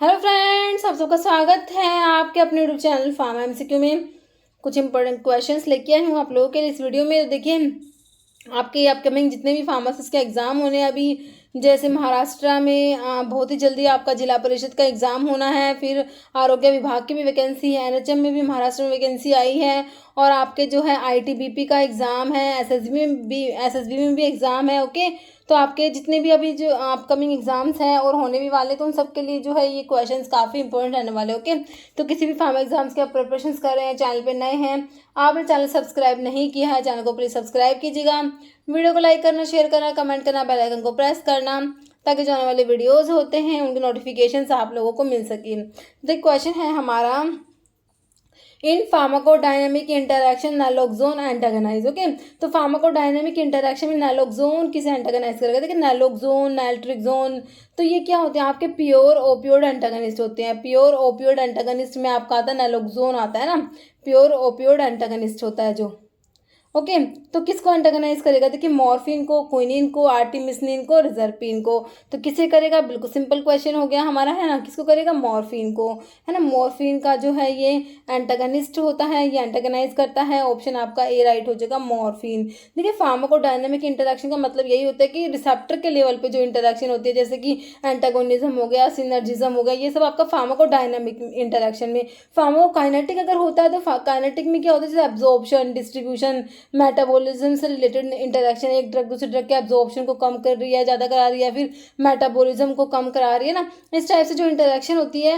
Hello friends, आप सबका स्वागत है आपके अपने यूट्यूब चैनल फार्मा एमसीक्यू में। कुछ इंपॉर्टेंट क्वेश्चंस लेके आई हूँ आप लोगों के लिए इस वीडियो में। देखिए, आपके अपकमिंग जितने भी फार्मासिस्ट के एग्ज़ाम होने हैं अभी, जैसे महाराष्ट्र में बहुत ही जल्दी आपका जिला परिषद का एग्ज़ाम होना है। फिर आरोग्य विभाग की भी वैकेंसी है, एनएचएम में भी महाराष्ट्र में वैकेंसी आई है। और आपके जो है आईटीबीपी का एग्ज़ाम है, एसएसबी में भी एग्ज़ाम है। ओके, तो आपके जितने भी अभी जो अपकमिंग एग्जाम्स हैं और होने भी वाले, तो उन सबके लिए जो है ये क्वेश्चंस काफ़ी इंपॉर्टेंट रहने वाले। ओके, तो किसी भी फार्मा एग्जाम्स के आप प्रिपरेशंस कर रहे हैं, चैनल पे नए हैं, आपने चैनल सब्सक्राइब नहीं किया है, चैनल को प्लीज़ सब्सक्राइब कीजिएगा। वीडियो को लाइक करना, शेयर करना, कमेंट करना, बेल आइकन को प्रेस करना, ताकि जो आने वाले वीडियोज़ होते हैं उनके नोटिफिकेशन आप लोगों को मिल सके। तो क्वेश्चन है हमारा, इन pharmacodynamic interaction naloxone antagonise. Okay, तो फार्माकोडायनेमिक इंटरैक्शन में नैलोक्सोन किसे एंटागोनाइज करेगा? देखिए, नैलोक्सोन, नाइट्रिक्सोन, तो ये क्या होते हैं? आपके प्योर ओपियोड एंटागोनिस्ट होते हैं। प्योर ओपियोड एंटागोनिस्ट में आपका आता है नैलोक्सोन आता है ना, प्योर ओपियोड एंटागोनिस्ट होता है जो। ओके, तो किसको एंटागोनाइज करेगा? देखिए, मॉर्फिन को, क्विनिन को, आर्टिमिसनिन को, रिजर्पिन को। तो किसे करेगा? बिल्कुल सिंपल क्वेश्चन हो गया हमारा, है ना। किसको करेगा? मॉर्फिन को, है ना। मॉर्फिन का जो है ये एंटागोनिस्ट होता है, ये एंटागोनाइज करता है। ऑप्शन आपका ए राइट हो जाएगा, मॉर्फिन। देखिए, फार्माकोडायनेमिक इंटरेक्शन का मतलब यही होता है कि रिसेप्टर के लेवल पे जो इंटरेक्शन होती है, जैसे कि एंटागोनिज्म हो गया, सिनर्जिज्म हो गया, ये सब आपका फार्माकोडायनेमिक इंटरेक्शन में। फार्माकोकाइनेटिक अगर होता है तो काइनेटिक में क्या होता है? जैसे एब्जॉर्प्शन, डिस्ट्रीब्यूशन, मेटाबॉलिज्म से रिलेटेड इंटरेक्शन, एक ड्रग दूसरे ड्रग के एब्जॉर्प्शन को कम कर रही है, ज़्यादा करा रही है, फिर मेटाबॉलिज्म को कम करा रही है ना। इस टाइप से जो इंटरेक्शन होती है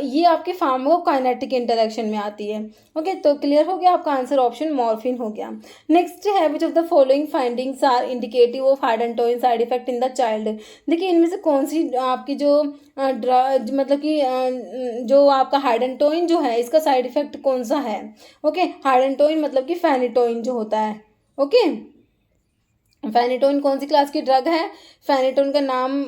ये आपके फार्माकोकाइनेटिक इंटरेक्शन में आती है। ओके, तो क्लियर हो गया आपका आंसर, ऑप्शन मॉर्फिन हो गया। नेक्स्ट है, which of the following findings are indicative of hydantoin side effect in the child. देखिए, इनमें से कौन सी आपकी जो ड्रग, मतलब कि जो आपका हाइडेंटोइन जो है, इसका साइड इफेक्ट कौन सा है? ओके, हाइडेंटोइन मतलब कि फेनिटोइन जो होता है। ओके, फेनिटोइन कौन सी क्लास की ड्रग है? फेनिटोइन का नाम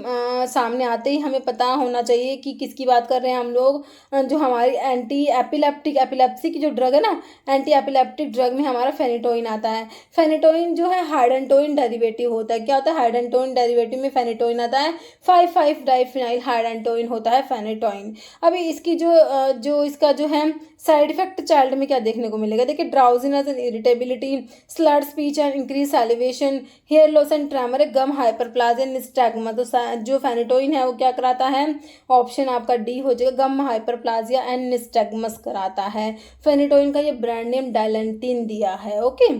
सामने आते ही हमें पता होना चाहिए कि किसकी बात कर रहे हैं हम लोग। जो हमारी एंटी एपिलेप्सी की जो ड्रग है ना, एंटी एपिलेप्टिक ड्रग में हमारा फेनिटोइन आता है। फेनिटोइन जो है हाइडेंटोइन डेरिवेटिव होता है। क्या होता है? हाइडेंटोइन डेरिवेटिव में फेनिटोइन आता है। 5,5 डाइफिनाइल हाइडेंटोइन होता है फेनिटोइन। अभी इसकी जो इसका जो है साइड इफेक्ट चाइल्ड में क्या देखने को मिलेगा? देखिए, drowsiness and irritability, slurred speech and increase salivation, hair loss and tremor, gum hyperplasia, nystagmus. तो जो फेनिटोइन है वो क्या कराता है? ऑप्शन आपका डी हो जाएगा, गम हाइपरप्लाजिया एंड निस्टैग्मस कराता है। फेनिटोइन का ये ब्रांड नेम डायलेंटिन दिया है। ओके,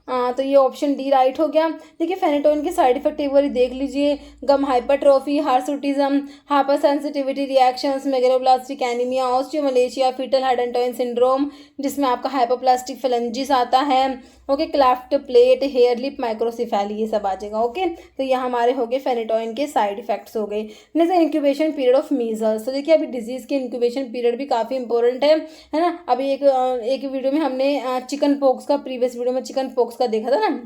तो ये ऑप्शन डी राइट हो गया। देखिए, फेनिटोइन के साइड इफेक्ट एक बार देख लीजिए, gum hypertrophy, hirsutism, hyper sensitivity reactions, megaloblastic anaemia, osteomalacia, foetal hydantoin syndrome, जिसमें आपका हाइपोप्लास्टिक फेलेंजिस आता है। Okay, cleft palate, hare lip, microcephaly, ये सब आ जाएगा। ओके, तो ये हमारे हो गए फेनिटोइन के साइड इफेक्ट्स हो गए। Next, incubation period of measles. तो देखिए, अभी डिजीज के इंक्यूबेशन पीरियड भी काफ़ी इंपॉर्टेंट है ना। अभी एक वीडियो में हमने चिकन पॉक्स का, प्रीवियस वीडियो में चिकन पॉक्स का देखा था ना,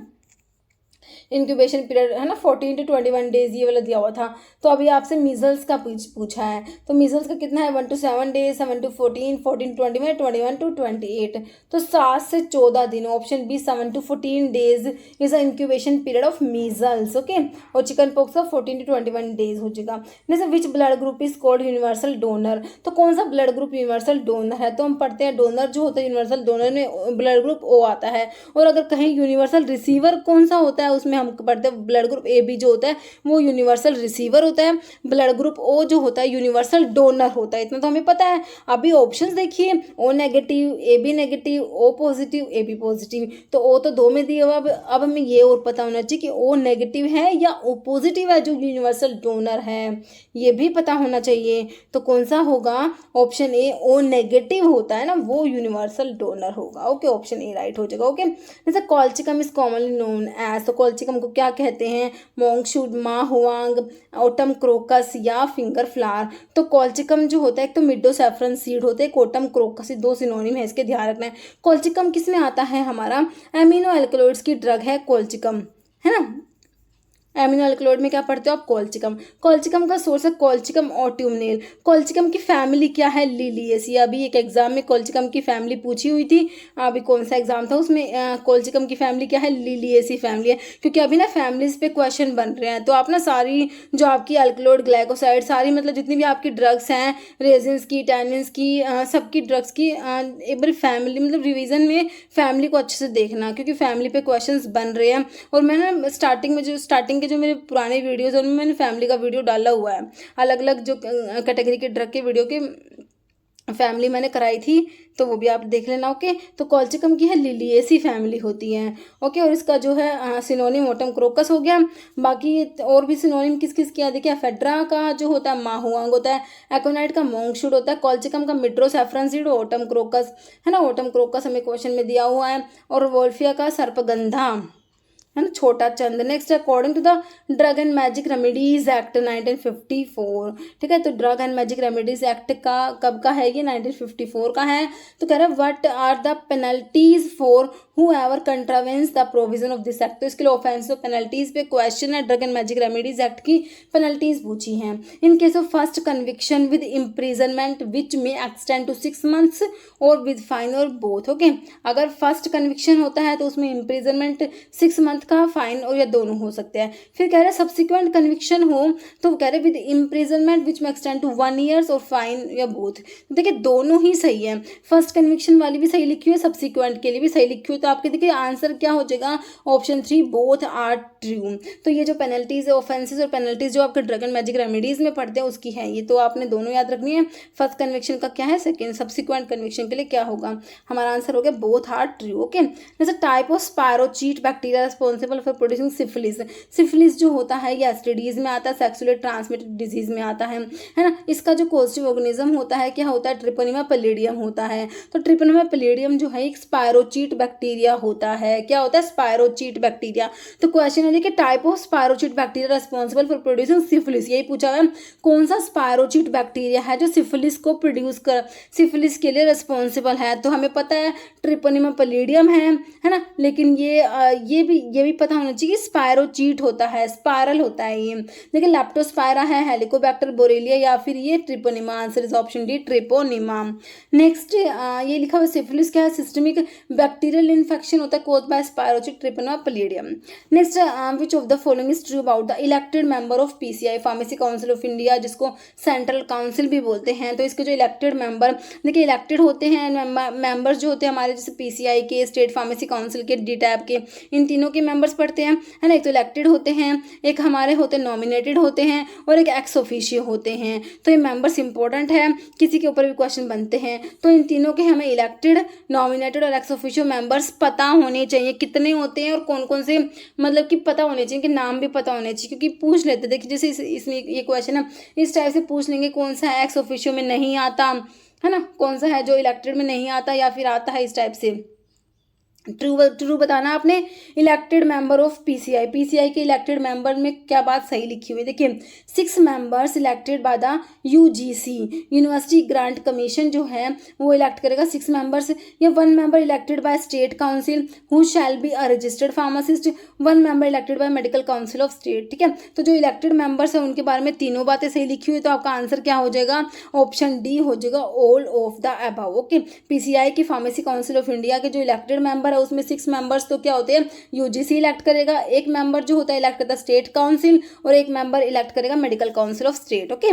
इंक्यूबेशन पीरियड है ना, 14 to 21 डेज ये वाला दिया हुआ था। तो अभी आपसे मीजल्स का पूछा है, तो मीजल्स का कितना है? 1 to 7 days, 7 to 14, 14 to 21, 21 to 28, तो 7 से 14 दिन। Option B 7 to 14 days is a incubation period of measles. Okay, और चिकन पॉक्स का 14 to 21 डेज हो जाएगा। जैसे which blood group is called universal donor. तो कौन सा ब्लड ग्रुप यूनिवर्सल डोनर है? तो हम पढ़ते हैं डोनर जो होता है यूनिवर्सल डोनर में ब्लड ग्रुप ओ आता है। और अगर कहीं यूनिवर्सल रिसीवर कौन सा होता है, उसमें हम पढ़ते हैं ब्लड ग्रुप ए बी जो होता है वो यूनिवर्सल रिसीवर होता है। ब्लड ग्रुप ओ जो होता है यूनिवर्सल डोनर होता है। इतना तो हमें पता है। अभी ऑप्शंस देखिए, O negative, A B negative, O positive, A B positive. तो ओ तो 2 में दिया हुआ। अब हमें ये और पता होना चाहिए कि ओ नेगेटिव है या ओ पॉजिटिव है जो यूनिवर्सल डोनर है, ये भी पता होना चाहिए। तो कौन सा होगा? ऑप्शन ए, ओ नेगेटिव होता है ना, वो यूनिवर्सल डोनर होगा। ओके, ऑप्शन ए राइट हो जाएगा। ओके, जैसे colchicum is commonly known as, तो कॉल्चिकम को क्या कहते हैं? मोंगशूट, माहुआंग, ऑटम क्रोकस या फिंगर फ्लावर। तो कॉल्चिकम जो होता है, एक तो मिडो सैफरन सीड होते हैं, ऑटम क्रोकस, 2 सिनोनिम है, इसके ध्यान रखना है। कॉल्चिकम किस में आता है? हमारा एमिनो एल्कलॉइड्स की ड्रग है कॉल्चिकम, है ना। एमिनो अल्कलॉइड में क्या पढ़ते हो आप, कॉल्चिकम। कॉल्चिकम का सोर्स है कॉल्चिकम ऑट्यूमनेल। कॉल्चिकम की फैमिली क्या है, लिलिएसी। अभी एक एग्जाम में कॉल्चिकम की फैमिली पूछी हुई थी, अभी कौन सा एग्जाम था उसमें, कॉल्चिकम की फैमिली क्या है, लिलिएसी फैमिली है। क्योंकि अभी ना फैमिलीज पे क्वेश्चन बन रहे हैं, तो आप ना सारी जो आपकी अल्कलॉइड ग्लाइकोसाइड सारी मतलब जितनी भी आपकी ड्रग्स हैं, रेजिन्स की, टैनिन्स की, सबकी ड्रग्स की एक बार फैमिली मतलब रिवीजन में फैमिली को अच्छे से देखना, क्योंकि फैमिली पे क्वेश्चंस बन रहे हैं। और मैं ना स्टार्टिंग के जो मेरे पुराने वीडियोस हैं उनमें मैंने फैमिली का वीडियो डाला हुआ है, अलग अलग जो कैटेगरी के ड्रग के वीडियो के फैमिली मैंने कराई थी, तो वो भी आप देख लेना। ओके, तो कॉल्चिकम की है लिलिएसी फैमिली होती है। ओके, और इसका जो है सिनोनिम ऑटम क्रोकस हो गया। बाकी और भी सिनोनिम किस किस किया देखिए, फेड्रा का जो होता है माहुआंग होता है, एकोनाइट का मोंगशूट होता है, कॉल्चिकम का मिड्रोसेफ्रन सीड, ऑटम क्रोकस है ना, ऑटम क्रोकस हमें क्वेश्चन में दिया हुआ है, और वोल्फिया का सर्पगंधा है ना, छोटा चंद। Next, according to the drug and magic remedies act 1954, ठीक है, तो drug and magic remedies act का कब का है, ये 1954 का है। तो कह रहा है what are the penalties for whoever contravenes the provision of this act, तो इसके लिए ऑफेंस और पेनल्टीज पे क्वेश्चन है, drug and magic remedies act की पेनल्टीज पूछी हैं। In case of first conviction with imprisonment which may extend to 6 months or with fine or both. Okay, अगर फर्स्ट कन्विक्शन होता है तो उसमें इम्प्रिजनमेंट 6 month का, फाइन और या दोनों हो सकते हैं। फिर कह रहे हैं सब्सिक्वेंट कन्विक्शन हो तो कह रहे with imprisonment which may extend to 1 year और फाइन या बोथ। देखिए दोनों ही सही है, फर्स्ट कन्विक्शन वाली भी सही लिखी हुई है, सब्सिक्वेंट के लिए भी सही लिखी हुई, तो आपके देखिए आंसर क्या हो जाएगा, ऑप्शन 3 बोथ आर ट्रू। तो ये जो पेनल्टीज है, ऑफेंसेस और पेनल्टीज जो आपके ड्रग एंड मैजिक रेमेडीज में पढ़ते हैं उसकी है ये, तो आपने दोनों याद रखनी है। फर्स्ट कन्विक्शन का क्या है, सेकंड सब्सिक्वेंट कन्विक्शन के लिए क्या होगा, हमारा आंसर हो गया बोथ आर ट्रू। ओके, जैसे type of spirochete bacteria responsible for producing syphilis. Syphilis जो होता है ये एसटीडीज में आता है, सेक्सुअली ट्रांसमिटेड डिजीज में आता है ना। इसका जो पॉजिटिव ऑर्गेनिज्म होता है क्या होता है, ट्रिपोनिमा पैलिडियम होता है। तो ट्रिपोनिमा पैलिडियम जो है एक स्पायरोचीट बैक्टीरिया होता है, क्या होता है, स्पायरोचीट बैक्टीरिया। तो क्वेश्चन है कि type of spirochete bacteria responsible for producing syphilis, यही पूछा है कौन सा स्पायरोचीट बैक्टीरिया है जो सिफिलिस को प्रोड्यूस कर, सिफिलिस के लिए रिस्पॉन्सिबल है। तो हमें पता है ट्रिपोनिमा पैलिडियम है ना, लेकिन ये भी पता होना चाहिए कि स्पायरोचीट होता है, स्पायरल होता है ये। देखिए लेप्टोस्पायरा है, हेलिकोबैक्टर बोरेलिया या फिर ये treponema, answer is option D treponema. Next ये लिखा हुआ सिफिलिस क्या है, सिस्टमिक बैक्टीरियल इन्फेक्शन होता है cause by spirochete treponema pallidum. Next, which of the following is true about the elected member of PCI, pharmacy council of India, जिसको central council भी बोलते हैं। तो इसके जो इलेक्टेड मेंबर देखिए इलेक्टेड होते हैं, मेंबर्स जो होते हैं हमारे जैसे पीसीआई के, स्टेट फार्मेसी काउंसिल के, डीटैब के, इन तीनों के मेंबर्स पढ़ते हैं है ना। एक तो इलेक्टेड होते हैं, एक हमारे होते नॉमिनेटेड होते हैं, और एक एक्स ऑफिशियो होते हैं। तो ये मेंबर्स इंपॉर्टेंट है, किसी के ऊपर भी क्वेश्चन बनते हैं तो इन तीनों के हमें इलेक्टेड, नॉमिनेटेड और एक्स ऑफिशियो मेंबर्स पता होने चाहिए, कितने होते हैं और कौन कौन से, मतलब कि पता होने चाहिए, कि नाम भी पता होने चाहिए, क्योंकि पूछ लेते देखिए जैसे इसमें ये क्वेश्चन है इस टाइप से पूछ लेंगे, कौन सा एक्स ऑफिशियो में नहीं आता है ना, कौन सा है जो इलेक्टेड में नहीं आता या फिर आता है, इस टाइप से ट्रू बताना आपने। Elected member of PCI, PCI के इलेक्टेड मेंबर में क्या बात सही लिखी हुई देखिए, 6 members elected by the UGC, university grant commission जो है वो इलेक्ट करेगा 6 मेंबर्स, या 1 member elected by state council who shall be a registered pharmacist, 1 member elected by medical council of state. ठीक है, तो जो इलेक्टेड मेंबर्स है उनके बारे में तीनों बातें सही लिखी हुई, तो आपका आंसर क्या हो जाएगा, ऑप्शन डी हो जाएगा, all of the above. Okay, PCI की फार्मेसी काउंसिल ऑफ इंडिया के जो इलेक्टेड मेंबर उसमें 6 मेंबर्स तो क्या होते हैं, यूजीसी इलेक्ट करेगा, एक मेंबर जो होता है इलेक्ट करता है स्टेट काउंसिल, और एक मेंबर इलेक्ट करेगा medical council of state. Okay,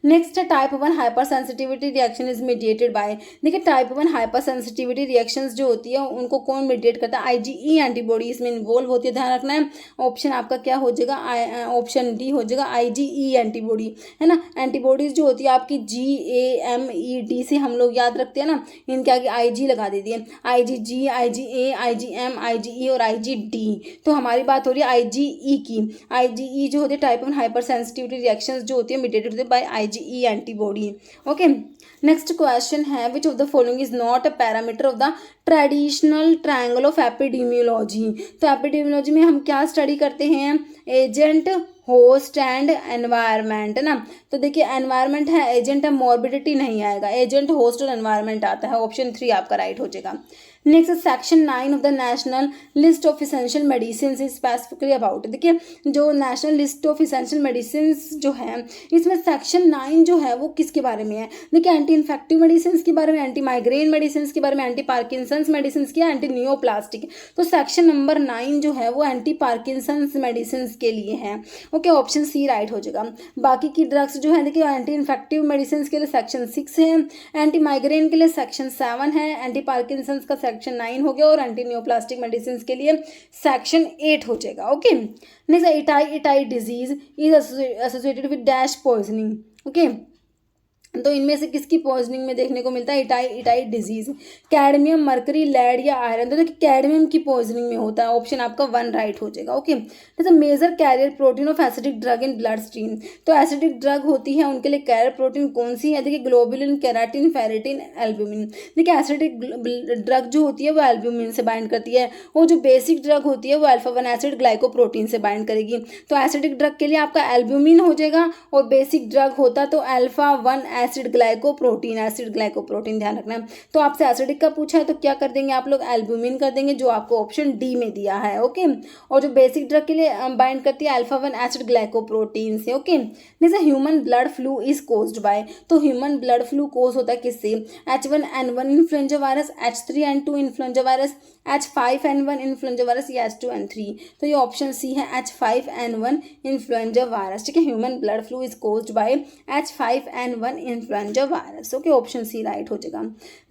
next type 1 hyper sensitivity reaction is mediated by, देखिए टाइप 1 हाइपर सेंसिटिविटी रिएक्शंस जो होती है उनको कौन मीडिएट करता है, आईजीई एंटीबॉडी इसमें इन्वॉल्व होती है, ध्यान रखना है। ऑप्शन आपका क्या हो जाएगा, ऑप्शन डी हो जाएगा, आईजीई एंटीबॉडी है ना। एंटीबॉडीज जो होती है आपकी GAMED से हम लोग याद रखते हैं ना, इनके आगे IG लगा देती है, IgG, IgA, IgM, IgE और IgD। तो हमारी बात हो रही है IgE की, IgE जो होती है टाइप 1 हाइपर सेंसिटिविटी रिएक्शंस जो होती है मीडिएटेड होती है by IgE antibody. Okay, next question है which of the following is not a parameter of the traditional triangle of epidemiology. तो एपिडेमियोलॉजी में हम क्या स्टडी करते हैं, एजेंट, होस्ट एंड एनवायरनमेंट है ना। तो देखिए एनवायरनमेंट है, एजेंट है, मॉर्बिडिटी नहीं आएगा, एजेंट, होस्ट और एनवायरनमेंट आता है, ऑप्शन 3 आपका राइट हो जाएगा। Next section 9 of the national list of essential medicine is specifically about. देखिए जो national list of essential medicine जो है इसमें सेक्शन 9 जो है वो किसके बारे में है? देखिए एंटी इन्फेक्टिव मेडिसिन के बारे में, एंटी माइग्रेन मेडिसिन के बारे में, एंटी पार्किंसंस मेडिसिन की, एंटी नियोप्लास्टिक। तो सेक्शन नंबर 9 जो है वो एंटी पार्किंसंस मेडिसिन के लिए है। ओके, ऑप्शन सी राइट हो जाएगा। बाकी की ड्रग्स जो है देखिए एंटी इन्फेक्टिव मेडिसिन के लिए सेक्शन 6 है, एंटी माइग्रेन के लिए सेक्शन 7 है, एंटी पार्किंसंस का सेक्शन 9 हो गया और एंटी नियोप्लास्टिक मेडिसिन के लिए सेक्शन 8 हो जाएगा। Okay, next itai disease is associated with dash poisoning. Okay, तो इनमें से किसकी पॉइजनिंग में देखने को मिलता है itai disease? Cadmium, mercury, lead या आयरन? तो देखिए कैडमियम की पॉइजनिंग में होता है, ऑप्शन आपका 1 राइट हो जाएगा। ओके, जैसे major carrier protein of acidic drug in blood stream. तो एसिडिक ड्रग होती है उनके लिए कैरियर प्रोटीन कौन सी है? देखिए ग्लोबुलिन, केराटिन, फेरेटिन, एल्ब्यूमिन। देखिए एसिडिक ड्रग जो होती है वो एल्ब्यूमिन से बाइंड करती है, वो जो बेसिक ड्रग होती है वो अल्फा 1 एसिड ग्लाइकोप्रोटीन से बाइंड करेगी। तो एसिडिक ड्रग के लिए आपका एल्ब्यूमिन हो जाएगा और बेसिक ड्रग होता तो अल्फा 1 एसिड ग्लाइकोप्रोटीन ध्यान रखना। तो आपसे एसिडिक का पूछा है तो क्या कर देंगे आप लोग? एल्ब्यूमिन कर देंगे, जो आपको ऑप्शन डी में दिया है। ओके, और जो बेसिक ड्रग के लिए बाइंड करती है अल्फा 1 एसिड ग्लाइकोप्रोटीन से। ओके, जैसे human blood flu is caused bye. तो ह्यूमन ब्लड फ्लू कोज होता है किससे? H1N1 influenza virus, H3N2 influenza virus, H5N1 influenza virus या H2N3। तो ये ऑप्शन सी है H5N1 इन्फ्लुएंजा वायरस। ठीक है, human blood flu is caused by H5N1 influenza virus. Okay, option C right हो जाएगा।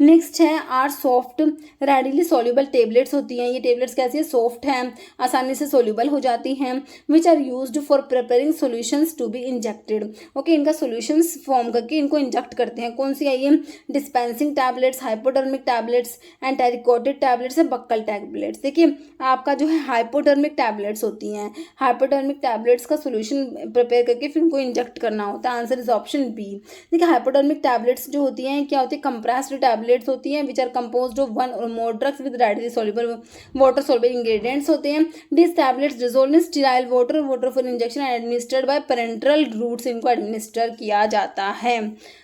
नेक्स्ट है are soft readily soluble tablets होती हैं। ये टेबलेट्स कैसी है? सॉफ्ट है, आसानी से सोल्यूबल हो जाती हैं। Which are used for preparing solutions to be injected. Okay, इनका सॉल्यूशंस फॉर्म करके इनको इंजेक्ट करते हैं। कौन सी है ये? Dispensing tablets, hypodermic tablets, enteric coated tablets, buccal tablets. देखिए आपका जो है हाइपोडर्मिक टैबलेट्स होती हैं, हाइपोडर्मिक टैबलेट्स का सोल्यूशन प्रिपेयर करके फिर उनको इंजेक्ट करना होता है। Answer is option B. देखिए हाइपोडर्मिक टैबलेट्स जो होती हैं क्या होती है? कंप्रेस्ड टैबलेट्स होती हैं which are composed of 1 or more drugs with readily soluble water soluble ingredients होते हैं। This tablets dissolve in sterile water for injection administered by parenteral routes. इनको एडमिनिस्टर किया जाता है।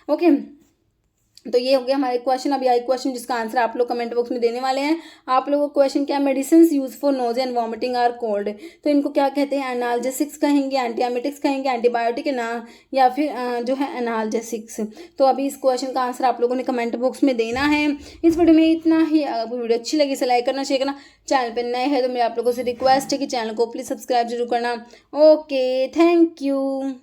ओके, तो ये हो गया हमारे क्वेश्चन। अभी आई क्वेश्चन जिसका आंसर आप लोग कमेंट बॉक्स में देने वाले हैं। आप लोगों को क्वेश्चन क्या? Medicine use for nausea and vomiting or cold. तो इनको क्या कहते हैं? एनाल्जेसिक्स कहेंगे, एंटीएमेटिक्स कहेंगे, एंटीबायोटिक ना, या फिर जो है एनाल्जेसिक्स। तो अभी इस क्वेश्चन का आंसर आप लोगों ने कमेंट बॉक्स में देना है। इस वीडियो में इतना ही। अगर वीडियो अच्छी लगी इसे लाइक करना, शेयर करना। चैनल पर नए हैं तो मेरे आप लोगों से रिक्वेस्ट है कि चैनल को प्लीज़ सब्सक्राइब जरूर करना। Okay, thank you.